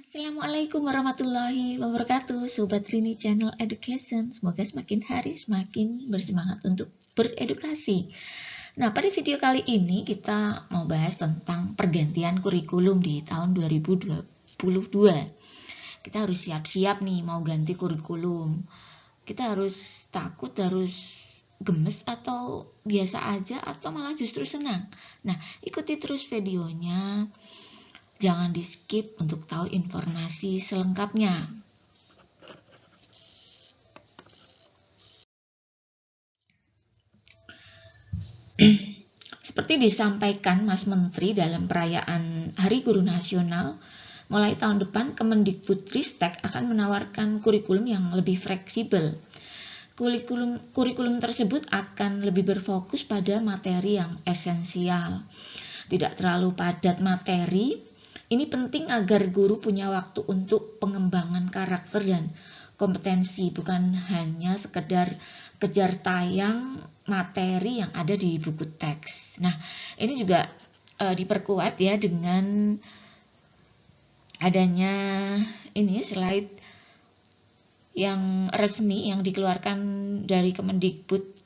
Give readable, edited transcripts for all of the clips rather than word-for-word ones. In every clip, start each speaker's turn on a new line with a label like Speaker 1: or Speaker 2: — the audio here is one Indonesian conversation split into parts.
Speaker 1: Assalamualaikum warahmatullahi wabarakatuh, Sobat Rini Channel Education. Semoga semakin hari semakin bersemangat untuk beredukasi. Nah, pada video kali ini kita mau bahas tentang pergantian kurikulum di tahun 2022. Kita harus siap-siap nih mau ganti kurikulum. Kita harus takut, harus gemes, atau biasa aja, atau malah justru senang. Nah, ikuti terus videonya. Jangan di skip untuk tahu informasi selengkapnya. Seperti disampaikan Mas Menteri dalam perayaan Hari Guru Nasional, mulai tahun depan Kemendikbudristek akan menawarkan kurikulum yang lebih fleksibel. Kurikulum tersebut akan lebih berfokus pada materi yang esensial, tidak terlalu padat materi. Ini penting agar guru punya waktu untuk pengembangan karakter dan kompetensi, bukan hanya sekedar kejar tayang materi yang ada di buku teks. Nah, ini juga diperkuat ya dengan adanya ini slide yang resmi yang dikeluarkan dari Kemendikbud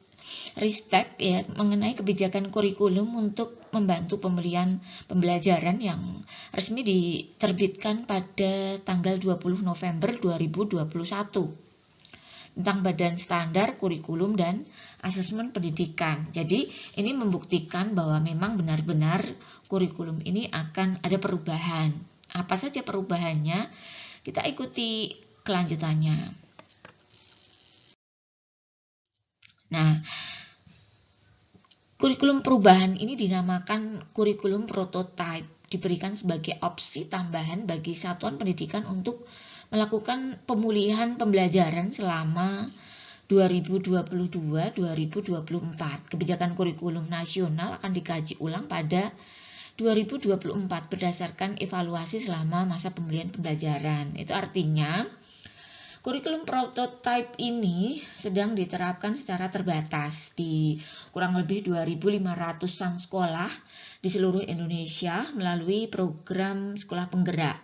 Speaker 1: Ristek ya mengenai kebijakan kurikulum untuk membantu pemulihan pembelajaran yang resmi diterbitkan pada tanggal 20 November 2021 tentang badan standar kurikulum dan asesmen pendidikan. Jadi ini membuktikan bahwa memang benar-benar kurikulum ini akan ada perubahan. Apa saja perubahannya? Kita ikuti kelanjutannya. Nah, kurikulum perubahan ini dinamakan kurikulum prototype, diberikan sebagai opsi tambahan bagi satuan pendidikan untuk melakukan pemulihan pembelajaran selama 2022-2024. Kebijakan kurikulum nasional akan dikaji ulang pada 2024 berdasarkan evaluasi selama masa pemulihan pembelajaran. Itu artinya kurikulum prototype ini sedang diterapkan secara terbatas di kurang lebih 2.500-an sekolah di seluruh Indonesia melalui program sekolah penggerak.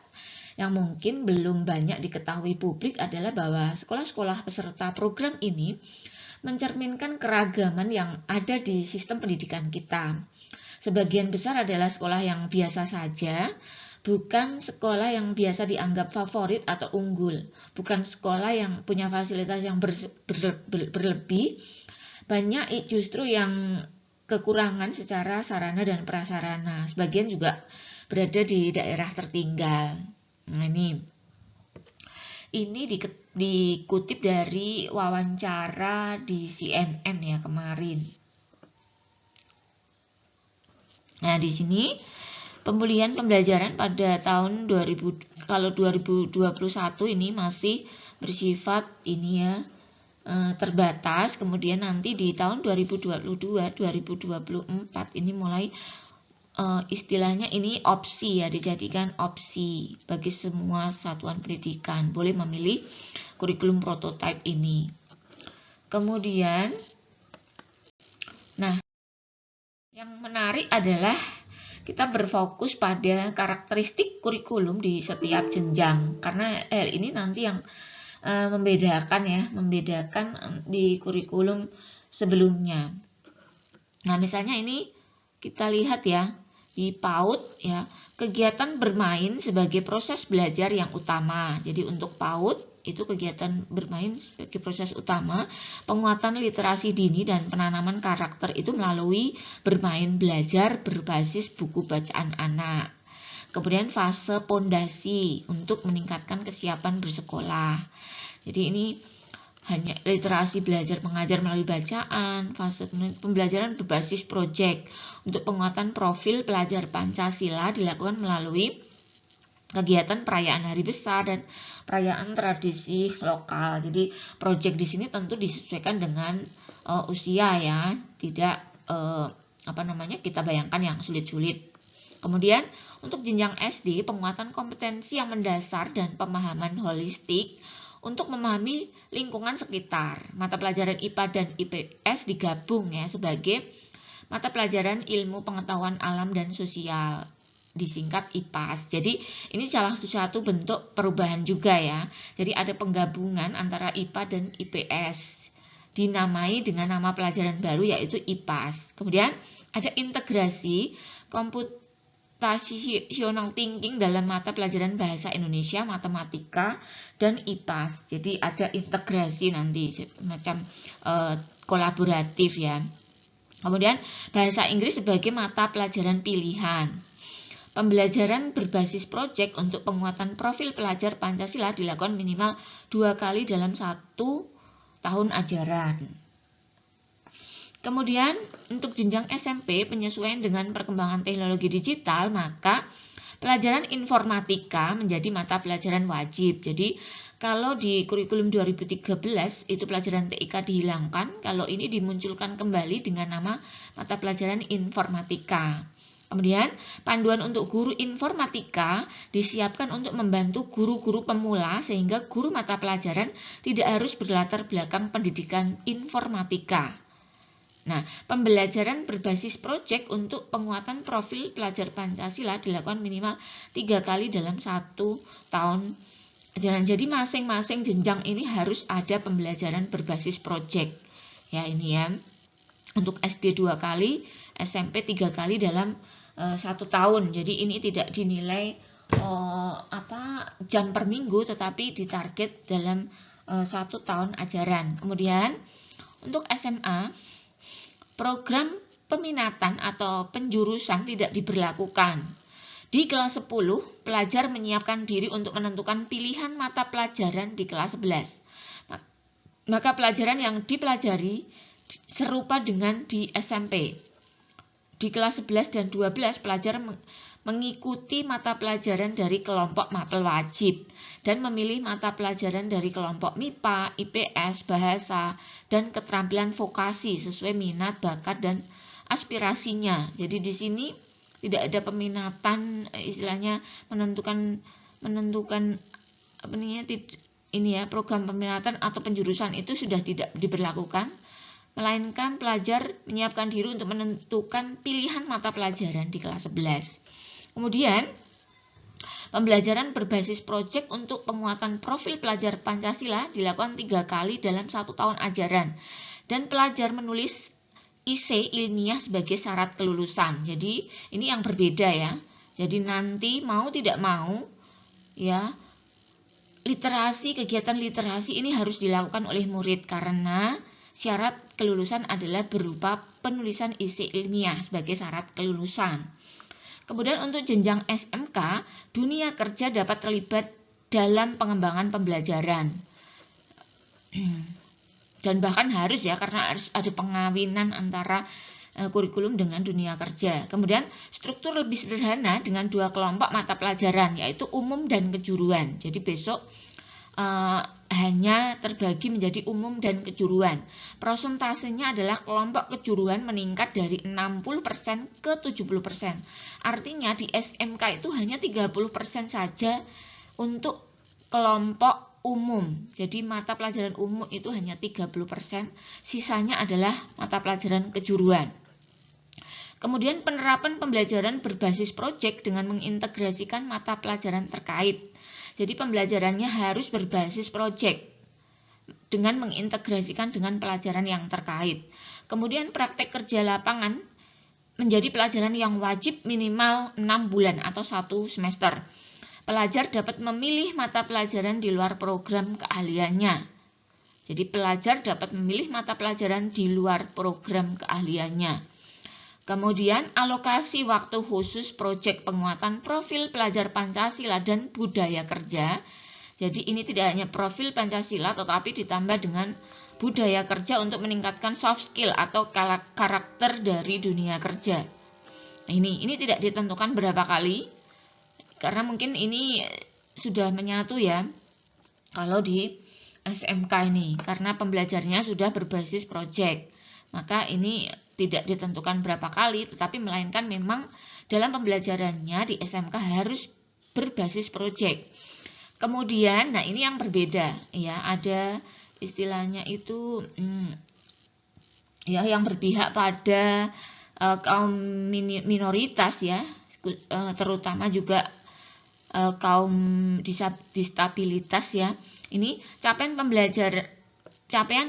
Speaker 1: Yang mungkin belum banyak diketahui publik adalah bahwa sekolah-sekolah peserta program ini mencerminkan keragaman yang ada di sistem pendidikan kita. Sebagian besar adalah sekolah yang biasa saja, bukan sekolah yang biasa dianggap favorit atau unggul, bukan sekolah yang punya fasilitas yang berlebih, banyak justru yang kekurangan secara sarana dan prasarana. Sebagian juga berada di daerah tertinggal. Nah, ini dikutip dari wawancara di CNN ya kemarin. Nah, di sini pemulihan pembelajaran pada tahun 2021 ini masih bersifat ini ya terbatas. Kemudian nanti di tahun 2022-2024 ini mulai istilahnya ini opsi ya, dijadikan opsi bagi semua satuan pendidikan boleh memilih kurikulum prototype ini. Kemudian yang menarik adalah kita berfokus pada karakteristik kurikulum di setiap jenjang, karena hal ini nanti yang membedakan di kurikulum sebelumnya. Nah, misalnya ini kita lihat ya di PAUD ya, kegiatan bermain sebagai proses belajar yang utama. Jadi untuk PAUD itu kegiatan bermain sebagai proses utama, penguatan literasi dini dan penanaman karakter itu melalui bermain belajar berbasis buku bacaan anak. Kemudian fase pondasi untuk meningkatkan kesiapan bersekolah. Jadi ini hanya literasi belajar mengajar melalui bacaan, fase pembelajaran berbasis proyek untuk penguatan profil pelajar Pancasila dilakukan melalui kegiatan perayaan hari besar dan perayaan tradisi lokal. Jadi proyek di sini tentu disesuaikan dengan usia ya, tidak kita bayangkan yang sulit-sulit. Kemudian untuk jenjang SD, penguatan kompetensi yang mendasar dan pemahaman holistik untuk memahami lingkungan sekitar. Mata pelajaran IPA dan IPS digabung ya sebagai mata pelajaran ilmu pengetahuan alam dan sosial. disingkat IPAS. Jadi ini salah satu bentuk perubahan juga ya. Jadi ada penggabungan antara IPA dan IPS, dinamai dengan nama pelajaran baru yaitu IPAS. Kemudian ada integrasi computational thinking dalam mata pelajaran bahasa Indonesia, matematika, dan IPAS. Jadi ada integrasi nanti semacam kolaboratif ya. Kemudian bahasa Inggris sebagai mata pelajaran pilihan. Pembelajaran berbasis proyek untuk penguatan profil pelajar Pancasila dilakukan minimal 2 kali dalam 1 tahun ajaran. Kemudian untuk jenjang SMP penyesuaian dengan perkembangan teknologi digital, maka pelajaran informatika menjadi mata pelajaran wajib. Jadi kalau di kurikulum 2013 itu pelajaran TIK dihilangkan, kalau ini dimunculkan kembali dengan nama mata pelajaran informatika. Kemudian panduan untuk guru informatika disiapkan untuk membantu guru-guru pemula sehingga guru mata pelajaran tidak harus berlatar belakang pendidikan informatika. Nah, pembelajaran berbasis proyek untuk penguatan profil pelajar Pancasila dilakukan minimal 3 kali dalam 1 tahun ajaran. Jadi masing-masing jenjang ini harus ada pembelajaran berbasis proyek. Ya, ini ya. Untuk SD 2 kali, SMP 3 kali dalam 1 tahun. Jadi ini tidak dinilai jam per minggu, tetapi ditarget dalam 1 tahun ajaran. Kemudian untuk SMA, program peminatan atau penjurusan tidak diberlakukan. Di kelas 10, pelajar menyiapkan diri untuk menentukan pilihan mata pelajaran di kelas 11. Maka pelajaran yang dipelajari serupa dengan di SMP. Di kelas 11 dan 12, pelajar mengikuti mata pelajaran dari kelompok mapel wajib dan memilih mata pelajaran dari kelompok MIPA, IPS, bahasa, dan keterampilan vokasi sesuai minat, bakat, dan aspirasinya. Jadi di sini tidak ada peminatan, istilahnya menentukan apa namanya, ini ya, program peminatan atau penjurusan itu sudah tidak diberlakukan, melainkan pelajar menyiapkan diri untuk menentukan pilihan mata pelajaran di kelas 11. Kemudian pembelajaran berbasis proyek untuk penguatan profil pelajar Pancasila dilakukan 3 kali dalam 1 tahun ajaran, dan pelajar menulis IC ilmiah sebagai syarat kelulusan. Jadi ini yang berbeda ya. Jadi nanti mau tidak mau ya, kegiatan literasi ini harus dilakukan oleh murid karena syarat kelulusan adalah berupa penulisan IC ilmiah sebagai syarat kelulusan. Kemudian untuk jenjang SMK, dunia kerja dapat terlibat dalam pengembangan pembelajaran. Dan bahkan harus ya, karena harus ada pengawinan antara kurikulum dengan dunia kerja. Kemudian struktur lebih sederhana dengan 2 kelompok mata pelajaran, yaitu umum dan kejuruan. Jadi besok hanya terbagi menjadi umum dan kejuruan. Prosentasenya adalah kelompok kejuruan meningkat dari 60% ke 70%. Artinya di SMK itu hanya 30% saja untuk kelompok umum. Jadi mata pelajaran umum itu hanya 30%, sisanya adalah mata pelajaran kejuruan. Kemudian penerapan pembelajaran berbasis proyek dengan mengintegrasikan mata pelajaran terkait. Jadi pembelajarannya harus berbasis proyek dengan mengintegrasikan dengan pelajaran yang terkait. Kemudian praktek kerja lapangan menjadi pelajaran yang wajib minimal 6 bulan atau 1 semester. Pelajar dapat memilih mata pelajaran di luar program keahliannya. Jadi pelajar dapat memilih mata pelajaran di luar program keahliannya. Kemudian alokasi waktu khusus proyek penguatan profil pelajar Pancasila dan budaya kerja. Jadi ini tidak hanya profil Pancasila tetapi ditambah dengan budaya kerja untuk meningkatkan soft skill atau karakter dari dunia kerja. Ini tidak ditentukan berapa kali. Karena mungkin ini sudah menyatu ya kalau di SMK ini, karena pembelajarnya sudah berbasis proyek, maka ini tidak ditentukan berapa kali, tetapi melainkan memang dalam pembelajarannya di SMK harus berbasis proyek. Kemudian, nah ini yang berbeda ya, ada istilahnya itu ya yang berpihak pada kaum minoritas ya. terutama juga kaum disabilitas ya. Ini capaian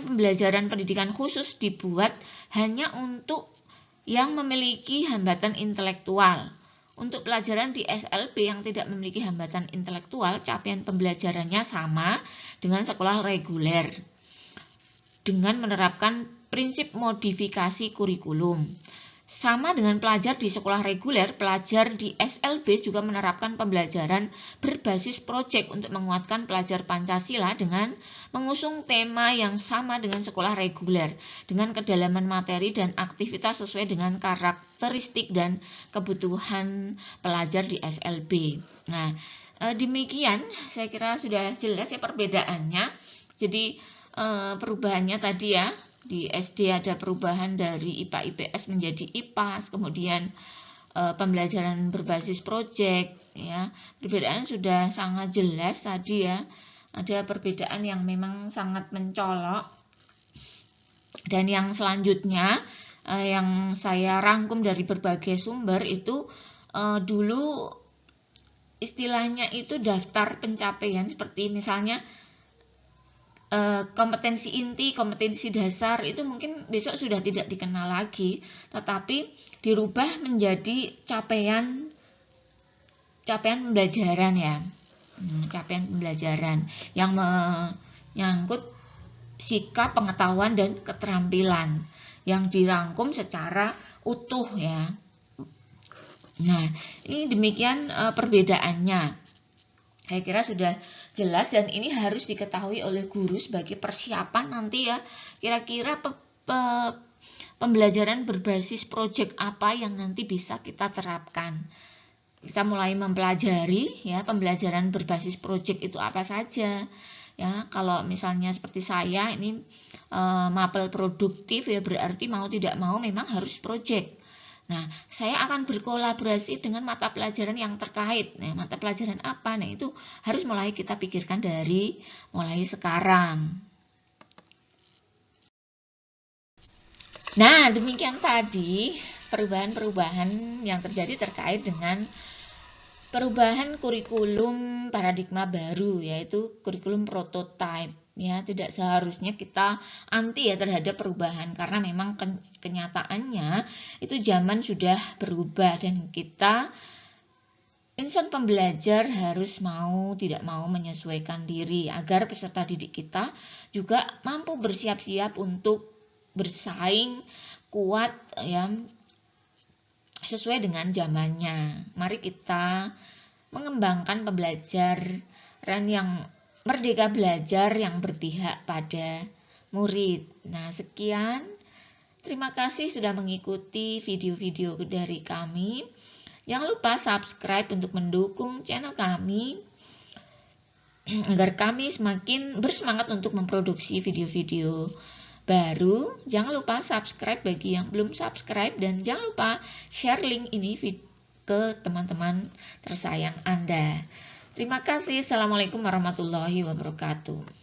Speaker 1: pembelajaran pendidikan khusus dibuat hanya untuk yang memiliki hambatan intelektual. Untuk pelajaran di SLB yang tidak memiliki hambatan intelektual, capaian pembelajarannya sama dengan sekolah reguler dengan menerapkan prinsip modifikasi kurikulum. Sama dengan pelajar di sekolah reguler, pelajar di SLB juga menerapkan pembelajaran berbasis proyek untuk menguatkan pelajar Pancasila dengan mengusung tema yang sama dengan sekolah reguler, dengan kedalaman materi dan aktivitas sesuai dengan karakteristik dan kebutuhan pelajar di SLB. Nah, demikian saya kira sudah jelas ya perbedaannya. Jadi perubahannya tadi ya. Di SD ada perubahan dari IPA IPS menjadi IPAS, kemudian pembelajaran berbasis proyek ya. Perbedaan sudah sangat jelas tadi ya. Ada perbedaan yang memang sangat mencolok. Dan yang selanjutnya yang saya rangkum dari berbagai sumber itu dulu istilahnya itu daftar pencapaian, seperti misalnya kompetensi inti, kompetensi dasar itu mungkin besok sudah tidak dikenal lagi, tetapi dirubah menjadi capaian pembelajaran ya, capaian pembelajaran yang menyangkut sikap, pengetahuan dan keterampilan yang dirangkum secara utuh ya. Nah, ini demikian perbedaannya. Saya kira sudah jelas dan ini harus diketahui oleh guru sebagai persiapan nanti ya. Kira-kira pembelajaran berbasis proyek apa yang nanti bisa kita terapkan. Kita mulai mempelajari ya, pembelajaran berbasis proyek itu apa saja. Ya, kalau misalnya seperti saya ini mapel produktif ya, berarti mau tidak mau memang harus proyek. Nah, saya akan berkolaborasi dengan mata pelajaran yang terkait. Nah, mata pelajaran apa? Nah, itu harus mulai kita pikirkan dari mulai sekarang. Nah, demikian tadi perubahan-perubahan yang terjadi terkait dengan perubahan kurikulum paradigma baru, yaitu kurikulum prototype. Ya, tidak seharusnya kita anti ya terhadap perubahan, karena memang kenyataannya itu zaman sudah berubah dan kita insan pembelajar harus mau tidak mau menyesuaikan diri agar peserta didik kita juga mampu bersiap-siap untuk bersaing kuat ya, sesuai dengan zamannya. Mari kita mengembangkan pembelajaran yang merdeka belajar yang berpihak pada murid. Nah, sekian. Terima kasih sudah mengikuti video-video dari kami. Jangan lupa subscribe untuk mendukung channel kami agar kami semakin bersemangat untuk memproduksi video-video baru. Jangan lupa subscribe bagi yang belum subscribe dan jangan lupa share link ini ke teman-teman tersayang Anda. Terima kasih. Assalamualaikum warahmatullahi wabarakatuh.